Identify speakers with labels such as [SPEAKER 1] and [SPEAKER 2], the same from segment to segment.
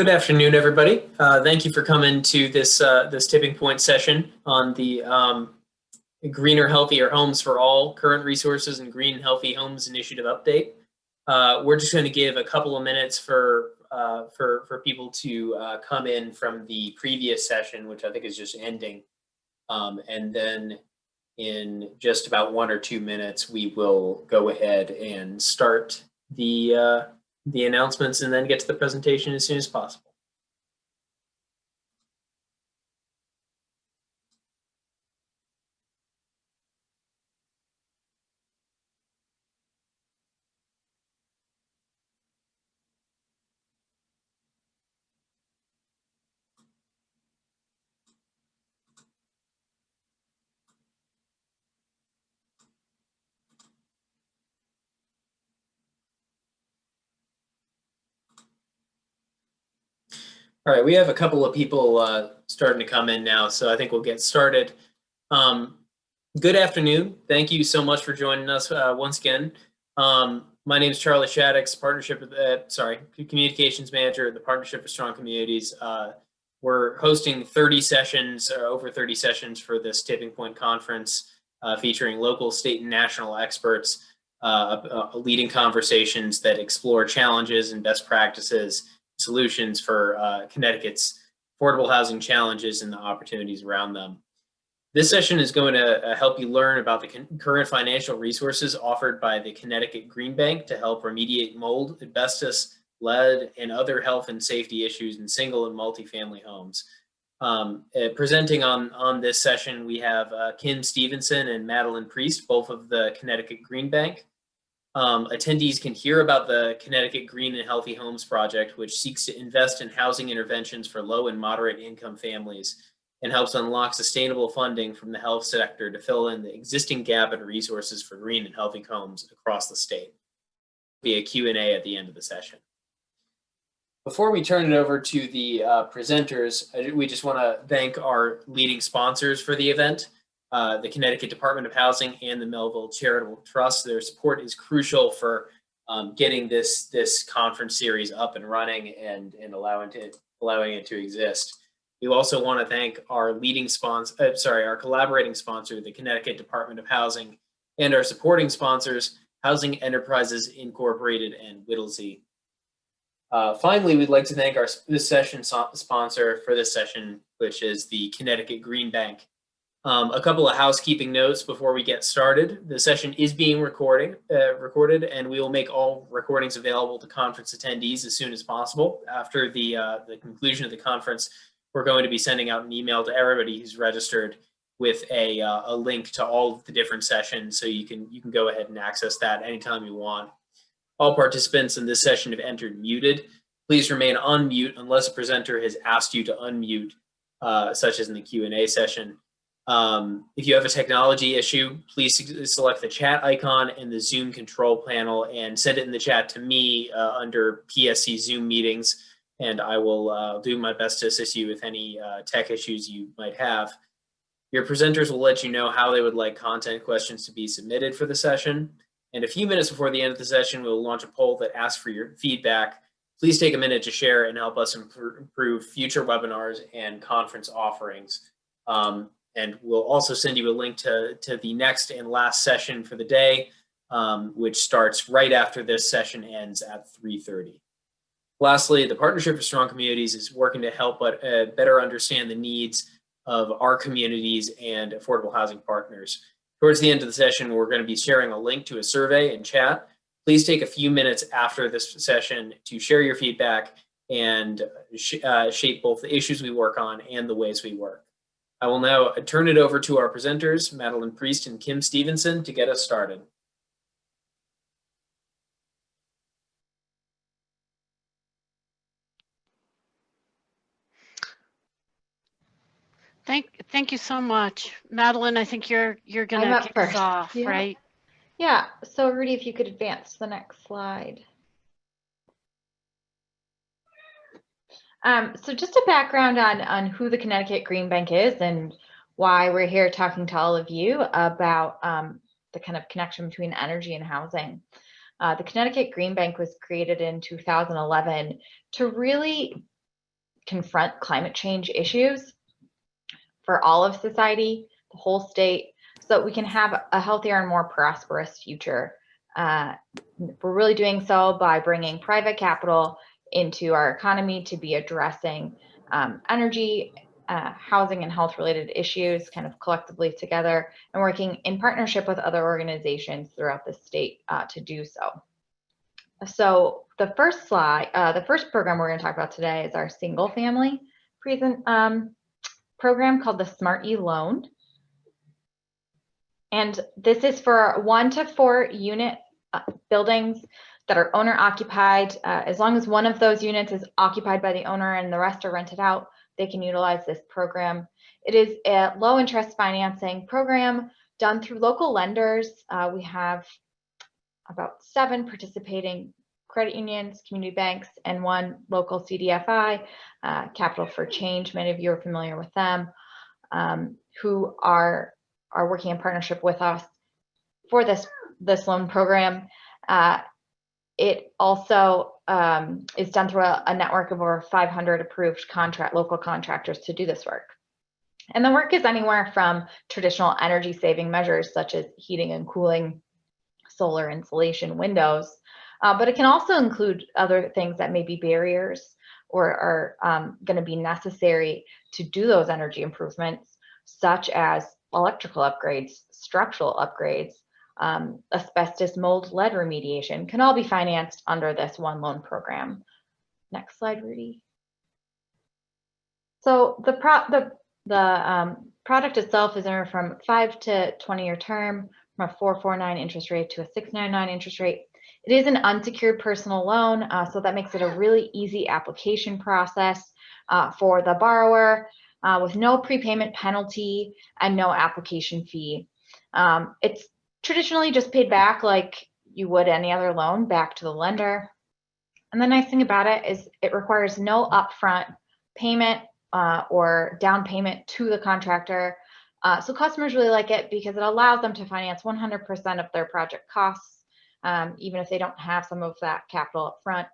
[SPEAKER 1] Good afternoon, everybody. Thank you for coming to this tipping point session on the Greener, Healthier Homes for All Current Resources and Green and Healthy Homes Initiative update. We're just going to give a couple of minutes for people to come in from the previous session, which I think is just ending, and then in just about 1 or 2 minutes we will go ahead and start the announcements and then get to the presentation as soon as possible. All right, we have a couple of people starting to come in now, so I think we'll get started. Good afternoon. Thank you so much for joining us once again. My name is Charlie Shaddix, Communications Manager at the Partnership for Strong Communities. We're hosting 30 sessions, over 30 sessions for this Tipping Point Conference, featuring local, state, and national experts, leading conversations that explore challenges and best practices, solutions for Connecticut's affordable housing challenges and the opportunities around them. This session is going to help you learn about the current financial resources offered by the Connecticut Green Bank to help remediate mold, asbestos, lead, and other health and safety issues in single and multifamily homes. Presenting on this session, we have Kim Stevenson and Madeline Priest, both of the Connecticut Green Bank. Attendees can hear about the Connecticut Green and Healthy Homes project, which seeks to invest in housing interventions for low and moderate income families and helps unlock sustainable funding from the health sector to fill in the existing gap in resources for green and healthy homes across the state. There'll be a Q&A at the end of the session. Before we turn it over to the presenters, we just want to thank our leading sponsors for the event. The Connecticut Department of Housing and the Melville Charitable Trust. Their support is crucial for getting this conference series up and running and allowing it to exist. We also want to thank our leading sponsor, our collaborating sponsor, the Connecticut Department of Housing, and our supporting sponsors, Housing Enterprises Incorporated and Whittlesey. Finally, we'd like to thank this session sponsor for this session, which is the Connecticut Green Bank. A couple of housekeeping notes before we get started. The session is being recorded, and we will make all recordings available to conference attendees as soon as possible. After the conclusion of the conference, we're going to be sending out an email to everybody who's registered with a link to all of the different sessions, so you can go ahead and access that anytime you want. All participants in this session have entered muted. Please remain on mute unless a presenter has asked you to unmute, such as in the Q&A session. If you have a technology issue, please select the chat icon in the Zoom control panel and send it in the chat to me under PSC Zoom meetings, and I will do my best to assist you with any tech issues you might have. Your presenters will let you know how they would like content questions to be submitted for the session. And a few minutes before the end of the session, we'll launch a poll that asks for your feedback. Please take a minute to share and help us improve future webinars and conference offerings. And we'll also send you a link to the next and last session for the day, which starts right after this session ends at 3:30. Lastly, the Partnership for Strong Communities is working to help better understand the needs of our communities and affordable housing partners. Towards the end of the session, we're going to be sharing a link to a survey in chat. Please take a few minutes after this session to share your feedback and shape both the issues we work on and the ways we work. I will now turn it over to our presenters, Madeline Priest and Kim Stevenson, to get us started.
[SPEAKER 2] Thank you so much, Madeline. I think you're gonna kick us off,
[SPEAKER 3] yeah.
[SPEAKER 2] Right?
[SPEAKER 3] Yeah. So Rudy, if you could advance to the next slide. So just a background on who the Connecticut Green Bank is and why we're here talking to all of you about the kind of connection between energy and housing. The Connecticut Green Bank was created in 2011 to really confront climate change issues for all of society, the whole state, so that we can have a healthier and more prosperous future. We're really doing so by bringing private capital into our economy to be addressing energy, housing, and health related issues kind of collectively together, and working in partnership with other organizations throughout the state to do so. So the first slide, the first program we're going to talk about today is our single family program called the Smart E Loan. And this is for 1 to 4 unit buildings that are owner occupied. As long as one of those units is occupied by the owner and the rest are rented out, they can utilize this program. It is a low interest financing program done through local lenders. We have about 7 participating credit unions, community banks, and 1 local CDFI, Capital for Change. Many of you are familiar with them, who are working in partnership with us for this loan program. It also is done through a network of over 500 approved local contractors to do this work. And the work is anywhere from traditional energy saving measures such as heating and cooling, solar insulation, windows, but it can also include other things that may be barriers or are going to be necessary to do those energy improvements, such as electrical upgrades, structural upgrades, asbestos, mold, lead remediation, can all be financed under this one loan program. Next slide, Rudy. So the product itself is anywhere from 5 to 20-year term, from a 4.49 interest rate to a 6.99 interest rate. It is an unsecured personal loan, so that makes it a really easy application process for the borrower, with no prepayment penalty and no application fee. It's traditionally just paid back like you would any other loan, back to the lender. And the nice thing about it is it requires no upfront payment or down payment to the contractor. So customers really like it because it allows them to finance 100% of their project costs, even if they don't have some of that capital up front.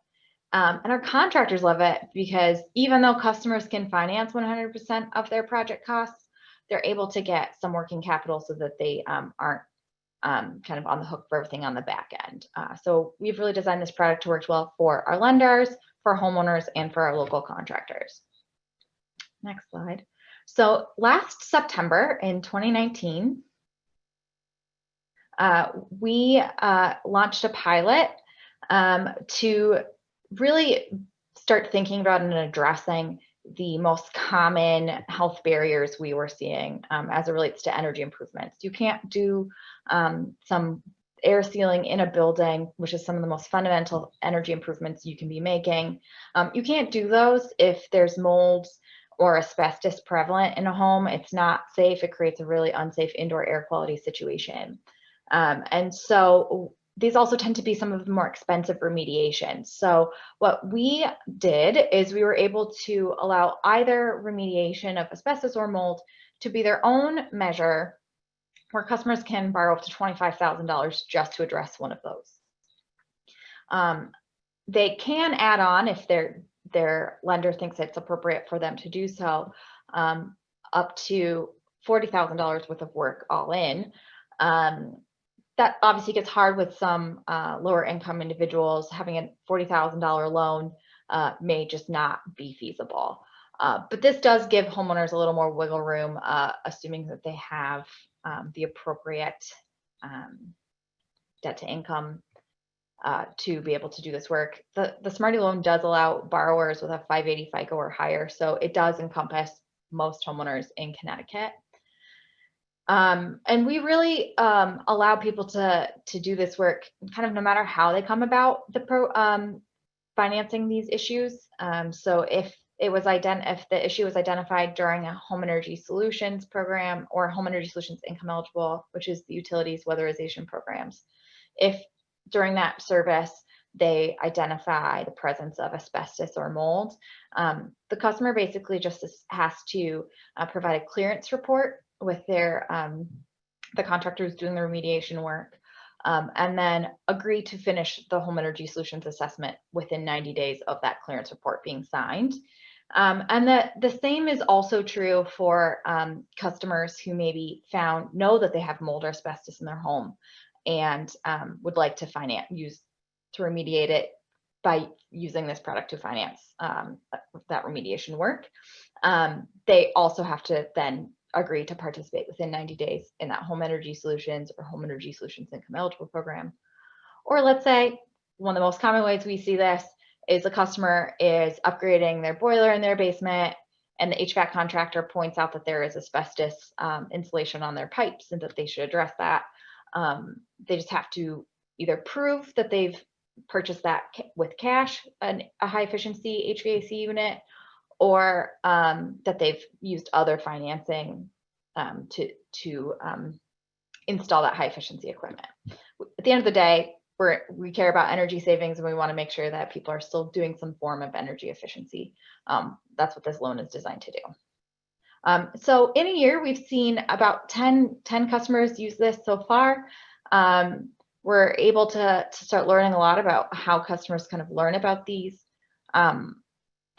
[SPEAKER 3] And our contractors love it because even though customers can finance 100% of their project costs, they're able to get some working capital so that they aren't kind of on the hook for everything on the back end. So we've really designed this product to work well for our lenders, for homeowners, and for our local contractors. Next slide. So last September in 2019, we launched a pilot to really start thinking about and addressing the most common health barriers we were seeing as it relates to energy improvements. You can't do some air sealing in a building, which is some of the most fundamental energy improvements you can be making. You can't do those if there's mold or asbestos prevalent in a home. It's not safe. It creates a really unsafe indoor air quality situation. And so these also tend to be some of the more expensive remediations. So what we did is we were able to allow either remediation of asbestos or mold to be their own measure, where customers can borrow up to $25,000 just to address one of those. They can add on, if their lender thinks it's appropriate for them to do so, up to $40,000 worth of work all in. That obviously gets hard with some lower income individuals. Having a $40,000 loan may just not be feasible. But this does give homeowners a little more wiggle room, assuming that they have the appropriate debt to income to be able to do this work. The Smarty loan does allow borrowers with a 580 FICO or higher, so it does encompass most homeowners in Connecticut. And we really allow people to do this work kind of no matter how they come about financing these issues. So if the issue was identified during a home energy solutions program or home energy solutions income eligible, which is the utilities weatherization programs, if during that service they identify the presence of asbestos or mold, the customer basically just has to provide a clearance report with their the contractors doing the remediation work, and then agree to finish the home energy solutions assessment within 90 days of that clearance report being signed. And the same is also true for customers who maybe know that they have mold or asbestos in their home and would like to remediate it by using this product to finance that remediation work. They also have to then agree to participate within 90 days in that Home Energy Solutions or Home Energy Solutions Income Eligible program. Or let's say one of the most common ways we see this is the customer is upgrading their boiler in their basement and the HVAC contractor points out that there is asbestos insulation on their pipes and that they should address that. They just have to either prove that they've purchased that with cash, a high efficiency HVAC unit, or that they've used other financing to install that high efficiency equipment. At the end of the day, we care about energy savings and we want to make sure that people are still doing some form of energy efficiency. That's what this loan is designed to do. So in a year, we've seen about 10 customers use this so far. We're able to start learning a lot about how customers kind of learn about these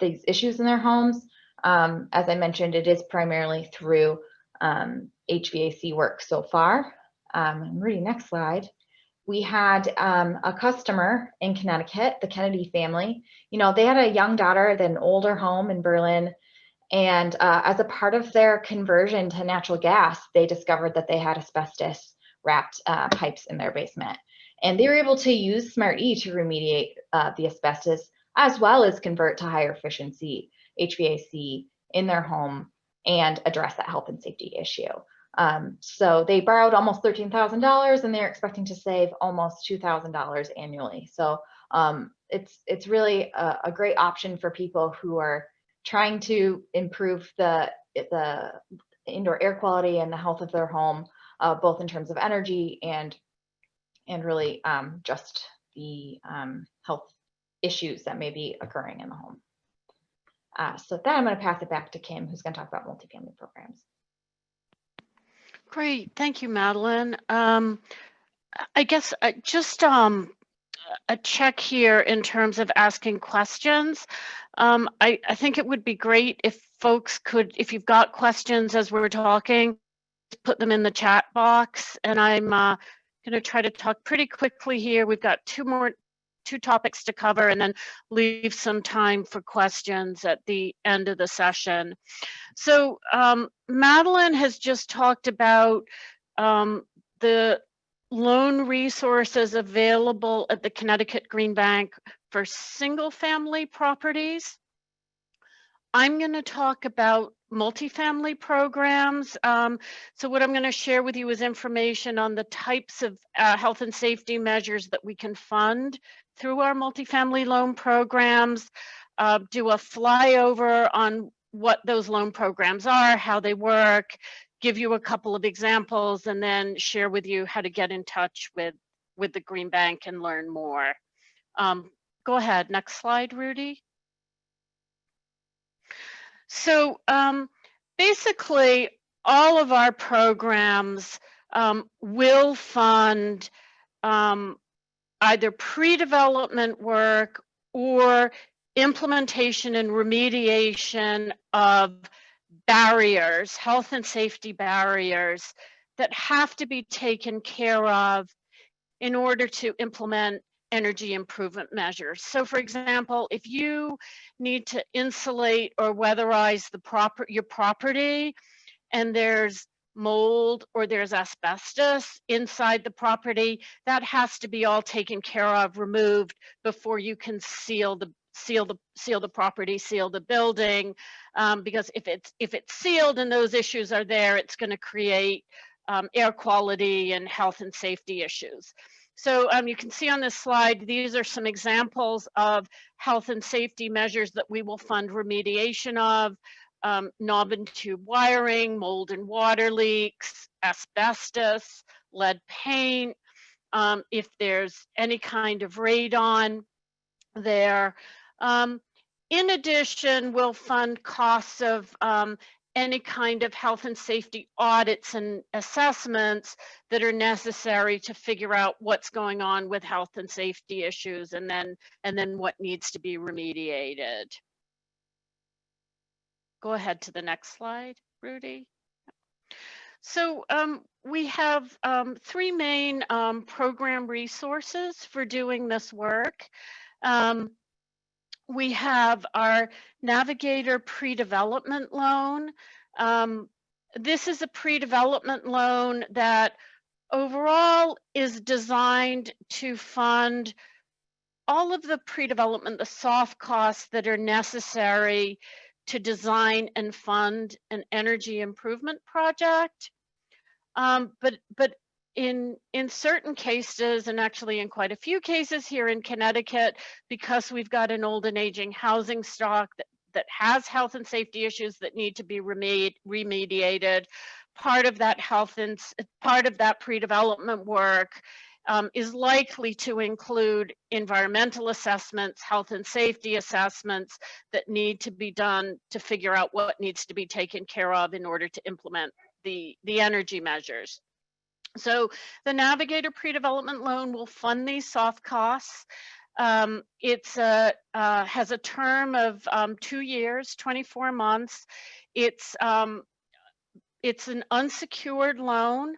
[SPEAKER 3] issues in their homes. As I mentioned, it is primarily through HVAC work so far. I'm reading next slide. We had a customer in Connecticut, the Kennedy family. They had a young daughter at an older home in Berlin. And as a part of their conversion to natural gas, they discovered that they had asbestos wrapped pipes in their basement. And they were able to use Smart E to remediate the asbestos, as well as convert to higher efficiency HVAC in their home and address that health and safety issue. So they borrowed almost $13,000 and they're expecting to save almost $2,000 annually. So it's really a great option for people who are trying to improve the indoor air quality and the health of their home, both in terms of energy and really just the health issues that may be occurring in the home. So with that, I'm going to pass it back to Kim, who's going to talk about multifamily programs.
[SPEAKER 2] Great, thank you, Madeline. I guess just a check here in terms of asking questions. I think it would be great if folks could, if you've got questions as we're talking, put them in the chat box. And I'm going to try to talk pretty quickly here. We've got two topics to cover and then leave some time for questions at the end of the session. So Madeline has just talked about the loan resources available at the Connecticut Green Bank for single family properties. I'm going to talk about multifamily programs. So what I'm going to share with you is information on the types of health and safety measures that we can fund through our multifamily loan programs, do a flyover on what those loan programs are, how they work, give you a couple of examples, and then share with you how to get in touch with the Green Bank and learn more. Go ahead, next slide, Rudy. So basically, all of our programs will fund either pre-development work or implementation and remediation of barriers, health and safety barriers that have to be taken care of in order to implement energy improvement measures. So for example, if you need to insulate or weatherize your property and there's mold or there's asbestos inside the property, that has to be all taken care of, removed before you can seal the property, seal the building, because if it's sealed and those issues are there, it's going to create air quality and health and safety issues. So you can see on this slide, these are some examples of health and safety measures that we will fund remediation of: knob and tube wiring, mold and water leaks, asbestos, lead paint, if there's any kind of radon there. In addition, we'll fund costs of any kind of health and safety audits and assessments that are necessary to figure out what's going on with health and safety issues and then what needs to be remediated. Go ahead to the next slide, Rudy. So we have three main program resources for doing this work. We have our Navigator pre-development loan. This is a pre-development loan that overall is designed to fund all of the pre-development, the soft costs that are necessary to design and fund an energy improvement project. But in certain cases, and actually in quite a few cases here in Connecticut, because we've got an old and aging housing stock that has health and safety issues that need to be remediated, part of that pre-development work is likely to include environmental assessments, health and safety assessments that need to be done to figure out what needs to be taken care of in order to implement the energy measures. So the Navigator pre-development loan will fund these soft costs. It's has a term of 2 years, 24 months. It's an unsecured loan.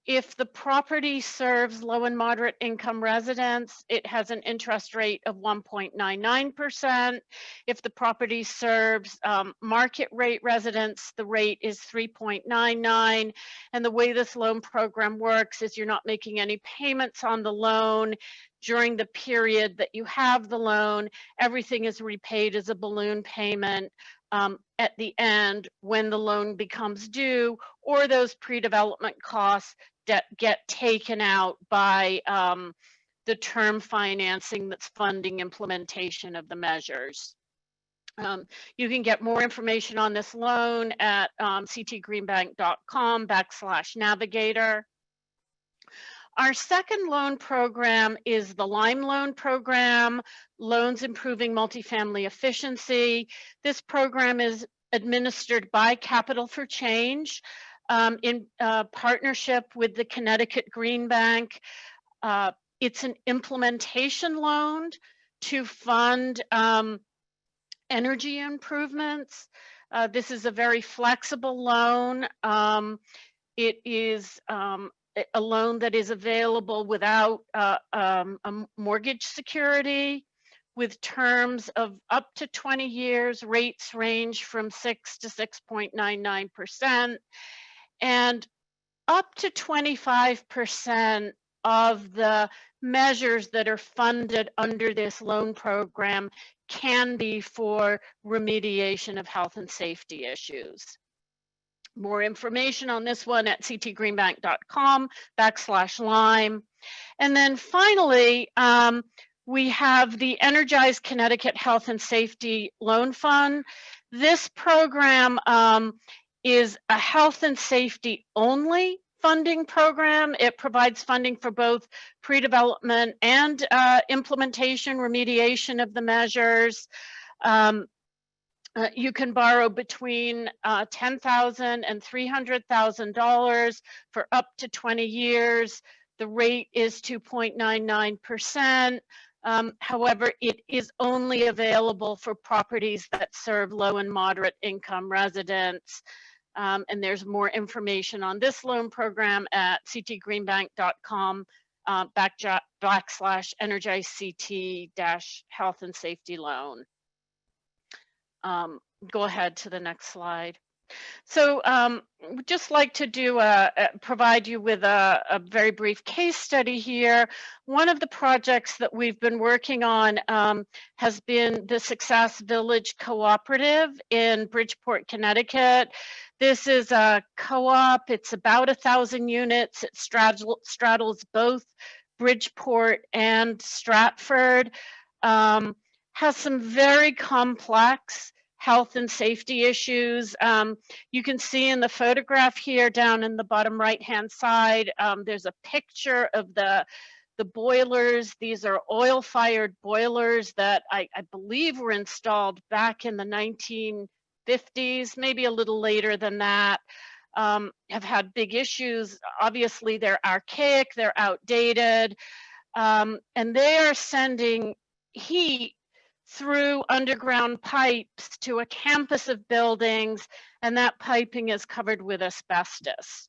[SPEAKER 2] If the property serves low and moderate income residents, it has an interest rate of 1.99%. If the property serves market rate residents, the rate is 3.99. And the way this loan program works is you're not making any payments on the loan during the period that you have the loan. Everything is repaid as a balloon payment at the end when the loan becomes due, or those pre-development costs that get taken out by the term financing that's funding implementation of the measures. You can get more information on this loan at ctgreenbank.com/navigator. Our second loan program is the Lime Loan Program, Loans Improving Multifamily Efficiency. This program is administered by Capital for Change in partnership with the Connecticut Green Bank. It's an implementation loan to fund energy improvements. This is a very flexible loan. It is a loan that is available without a mortgage security, with terms of up to 20 years. Rates range from 6 to 6.99%, and up to 25% of the measures that are funded under this loan program can be for remediation of health and safety issues. More information on this one at ctgreenbank.com/Lime. And then finally, we have the Energize Connecticut Health and Safety Loan Fund. This program is a health and safety only funding program. It provides funding for both pre-development and implementation, remediation of the measures. You can borrow between $10,000 and $300,000 for up to 20 years. The rate is 2.99%. However, it is only available for properties that serve low and moderate income residents. And there's more information on this loan program at ctgreenbank.com/energizect-health and safety loan. Go ahead to the next slide. So we'd just like to provide you with a very brief case study here. One of the projects that we've been working on has been the Success Village Cooperative in Bridgeport, Connecticut. This is a co-op. It's about 1,000 units. It straddles both Bridgeport and Stratford. Has some very complex health and safety issues. You can see in the photograph here down in the bottom right-hand side, there's a picture of the boilers. These are oil-fired boilers that I believe were installed back in the 1950s, maybe a little later than that. Have had big issues. Obviously, they're archaic, they're outdated, and they are sending heat through underground pipes to a campus of buildings, and that piping is covered with asbestos.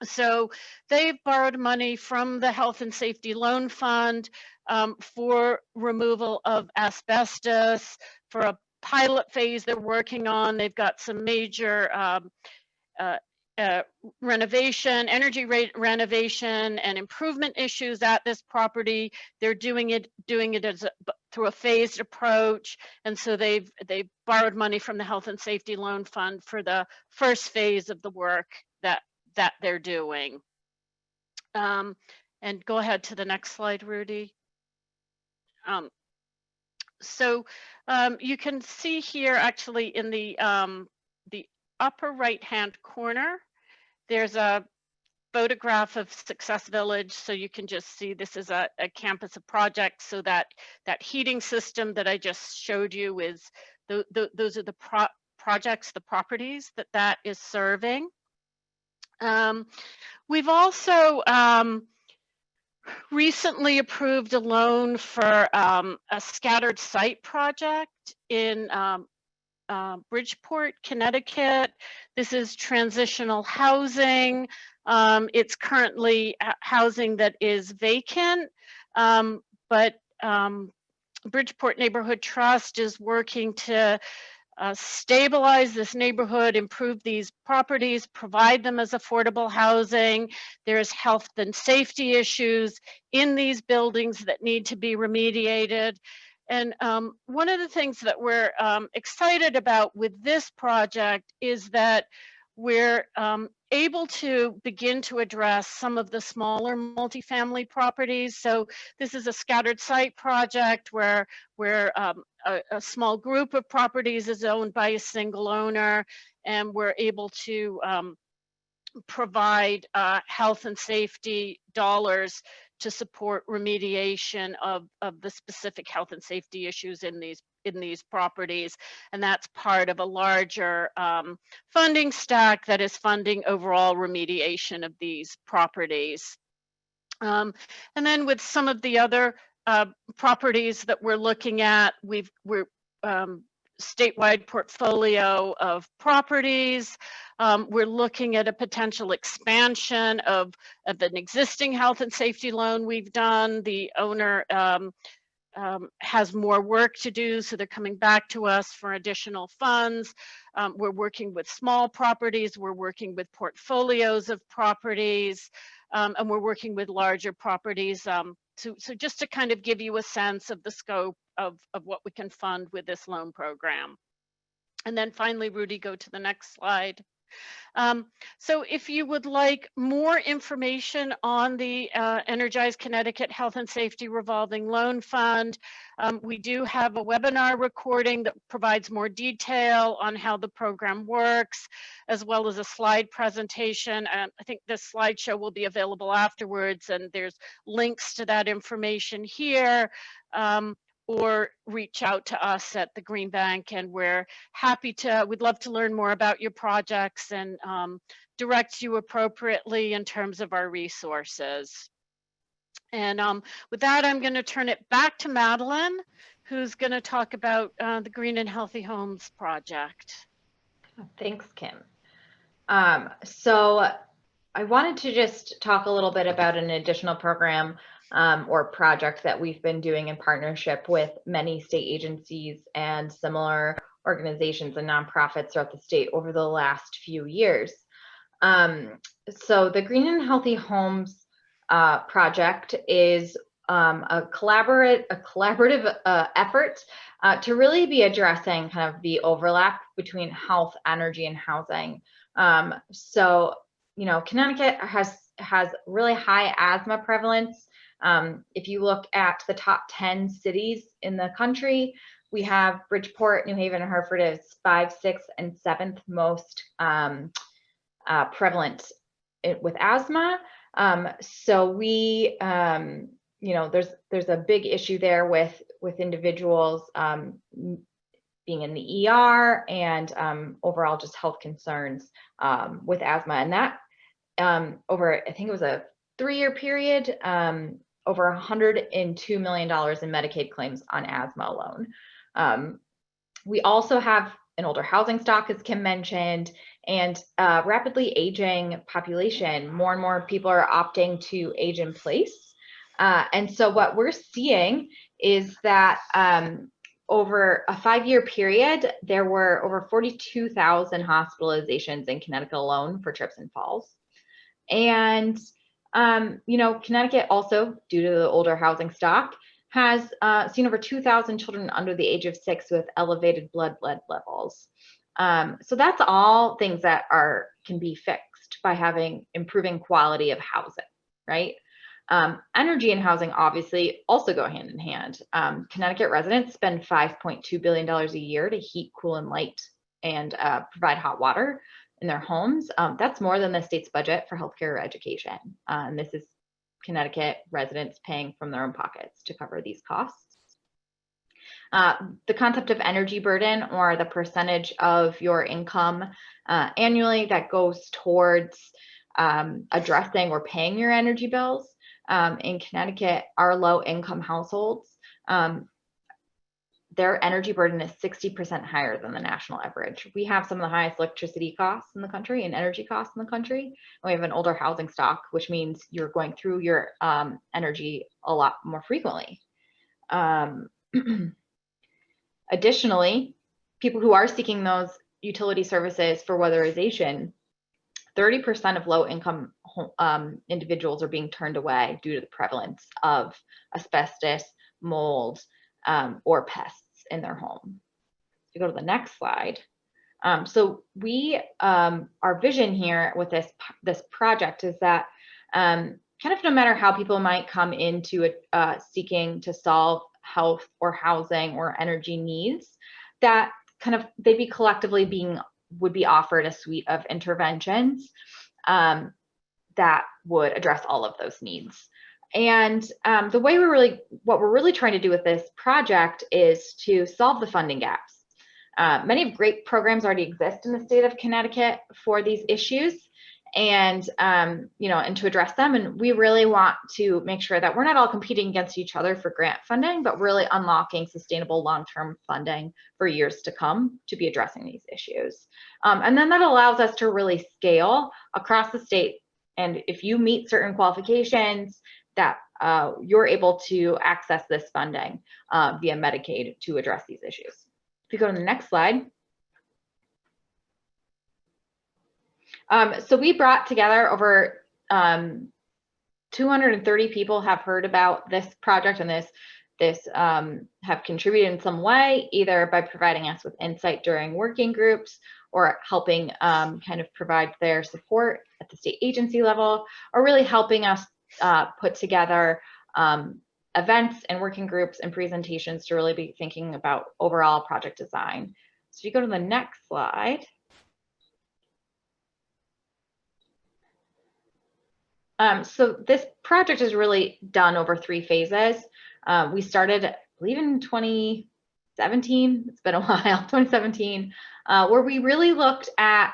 [SPEAKER 2] So they've borrowed money from the Health and Safety Loan Fund for removal of asbestos for a pilot phase they're working on. They've got some major renovation, energy renovation and improvement issues at this property. They're doing it as through a phased approach. And so they've borrowed money from the Health and Safety Loan Fund for the first phase of the work that they're doing. And go ahead to the next slide, Rudy. So you can see here actually in the upper right-hand corner, there's a photograph of Success Village. So you can just see this is a campus of projects. So that heating system that I just showed you is, those are the projects, the properties that is serving. We've also recently approved a loan for a scattered site project in Bridgeport, Connecticut. This is transitional housing. It's currently housing that is vacant, but Bridgeport Neighborhood Trust is working to stabilize this neighborhood, improve these properties, provide them as affordable housing. There's health and safety issues in these buildings that need to be remediated. And one of the things that we're excited about with this project is that we're able to begin to address some of the smaller multifamily properties. So this is a scattered site project where a small group of properties is owned by a single owner, and we're able to provide health and safety dollars to support remediation of the specific health and safety issues in these properties. And that's part of a larger funding stack that is funding overall remediation of these properties. And then with some of the other properties that we're looking at, we're statewide portfolio of properties. We're looking at a potential expansion of an existing health and safety loan we've done. The owner has more work to do, so they're coming back to us for additional funds. We're working with small properties, we're working with portfolios of properties, and we're working with larger properties. So just to kind of give you a sense of the scope of what we can fund with this loan program. And then finally, Rudy, go to the next slide. So if you would like more information on the Energize Connecticut Health and Safety Revolving Loan Fund, we do have a webinar recording that provides more detail on how the program works, as well as a slide presentation. I think this slideshow will be available afterwards, and there's links to that information here. Or reach out to us at the Green Bank, and we're happy to, we'd love to learn more about your projects and direct you appropriately in terms of our resources. And with that, I'm going to turn it back to Madeline, who's going to talk about the Green and Healthy Homes project.
[SPEAKER 3] Thanks, Kim. So I wanted to just talk a little bit about an additional program or project that we've been doing in partnership with many state agencies and similar organizations and nonprofits throughout the state over the last few years. So the Green and Healthy Homes project is a collaborative effort to really be addressing kind of the overlap between health, energy, and housing. So, you know, Connecticut has really high asthma prevalence. If you look at the top 10 cities in the country, we have Bridgeport, New Haven, and Hartford as 5th, 6th, and 7th most prevalent with asthma. So we, you know, there's a big issue there with individuals being in the ER and overall just health concerns with asthma. And that over, I think it was a 3-year period, over $102 million in Medicaid claims on asthma alone. We also have an older housing stock, as Kim mentioned, and rapidly aging population. More and more people are opting to age in place. And so what we're seeing is that over a 5-year period, there were over 42,000 hospitalizations in Connecticut alone for trips and falls. And, you know, Connecticut also, due to the older housing stock, has seen over 2,000 children under the age of 6 with elevated blood lead levels. So that's all things that can be fixed by improving quality of housing, right? Energy and housing obviously also go hand in hand. Connecticut residents spend $5.2 billion a year to heat, cool, and light and provide hot water in their homes. That's more than the state's budget for healthcare or education. And this is Connecticut residents paying from their own pockets to cover these costs. The concept of energy burden, or the percentage of your income annually that goes towards addressing or paying your energy bills. In Connecticut, our low income households, their energy burden is 60% higher than the national average. We have some of the highest electricity costs in the country and energy costs in the country. And we have an older housing stock, which means you're going through your energy a lot more frequently. Additionally, people who are seeking those utility services for weatherization, 30% of low-income individuals are being turned away due to the prevalence of asbestos, mold, or pests in their home. If you go to the next slide. So our vision here with this project is that kind of no matter how people might come into it seeking to solve health or housing or energy needs, that kind of they'd be collectively would be offered a suite of interventions that would address all of those needs. And what we're really trying to do with this project is to solve the funding gaps. Many great programs already exist in the state of Connecticut for these issues, and and to address them. And we really want to make sure that we're not all competing against each other for grant funding, but really unlocking sustainable long-term funding for years to come to be addressing these issues. And then that allows us to really scale across the state. And if you meet certain qualifications, that you're able to access this funding via Medicaid to address these issues. If you go to the next slide. So we brought together over 230 people have heard about this project, and this have contributed in some way, either by providing us with insight during working groups or helping kind of provide their support at the state agency level, or really helping us put together events and working groups and presentations to really be thinking about overall project design. So if you go to the next slide. So this project is really done over 3 phases. We started, I believe, in 2017. It's been a while, 2017, where we really looked at,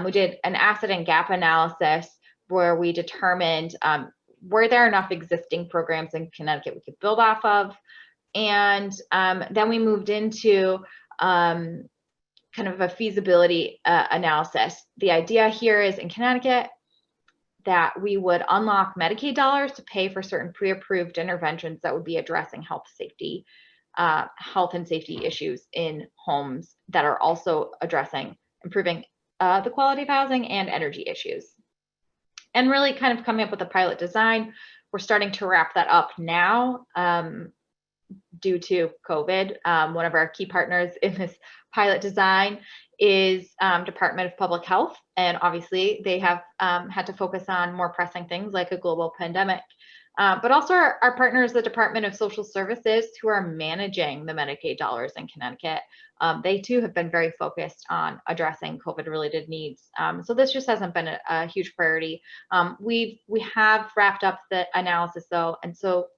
[SPEAKER 3] we did an asset and gap analysis where we determined were there enough existing programs in Connecticut we could build off of. And then we moved into kind of a feasibility analysis. The idea here is in Connecticut, that we would unlock Medicaid dollars to pay for certain pre-approved interventions that would be addressing health and safety issues in homes that are also addressing improving the quality of housing and energy issues. And really kind of coming up with a pilot design. We're starting to wrap that up now due to COVID. One of our key partners in this pilot design is Department of Public Health, and obviously they have had to focus on more pressing things like a global pandemic. But also our partner is the Department of Social Services, who are managing the Medicaid dollars in Connecticut. They too have been very focused on addressing COVID-related needs. So this just hasn't been a huge priority. We have wrapped up the analysis though, and so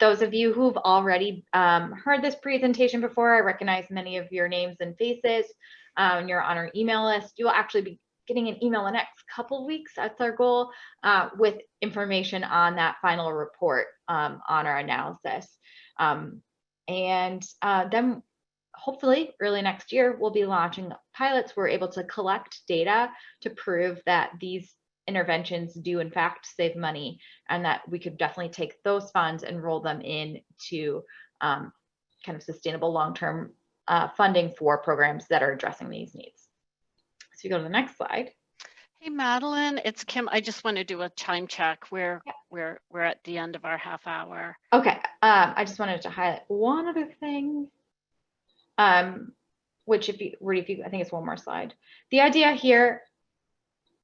[SPEAKER 3] those of you who've already heard this presentation before, I recognize many of your names and faces, and you're on our email list. You will actually be getting an email the next couple weeks. That's our goal, with information on that final report on our analysis. And then hopefully early next year, we'll be launching pilots. We're able to collect data to prove that these interventions do in fact save money, and that we could definitely take those funds and roll them into kind of sustainable long-term funding for programs that are addressing these needs. So you go to the next slide.
[SPEAKER 2] Hey, Madeline, it's Kim. I just want to do a time check. We're at the end of our half hour.
[SPEAKER 3] Okay, I just wanted to highlight one other thing, which if you I think it's one more slide. The idea here,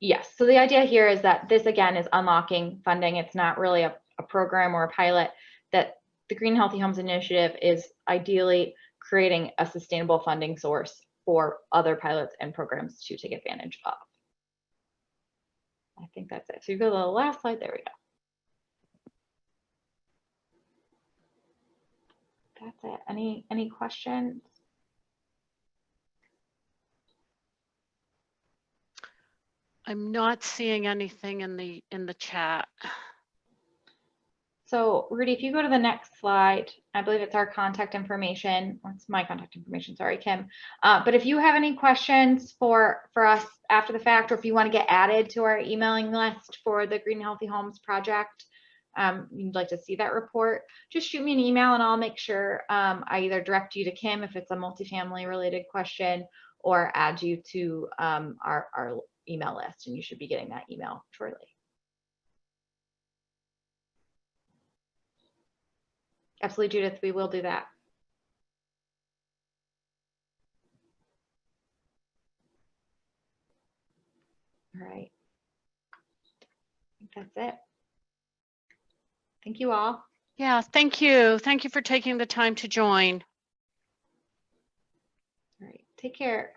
[SPEAKER 3] yes. So the idea here is that this again is unlocking funding. It's not really a program or a pilot. That the Green Healthy Homes Initiative is ideally creating a sustainable funding source for other pilots and programs to take advantage of. I think that's it. So you go to the last slide. There we go. That's it. Any questions?
[SPEAKER 2] I'm not seeing anything in the chat.
[SPEAKER 3] So Rudy, if you go to the next slide, I believe it's our contact information, or it's my contact information, sorry, Kim. But if you have any questions for us after the fact, or if you want to get added to our emailing list for the Green Healthy Homes project, you'd like to see that report, just shoot me an email and I'll make sure I either direct you to Kim if it's a multifamily related question, or add you to our email list, and you should be getting that email shortly. Absolutely, Judith, we will do that. All right. I think that's it. Thank you all.
[SPEAKER 2] Yeah, thank you. Thank you for taking the time to join.
[SPEAKER 3] All right, take care.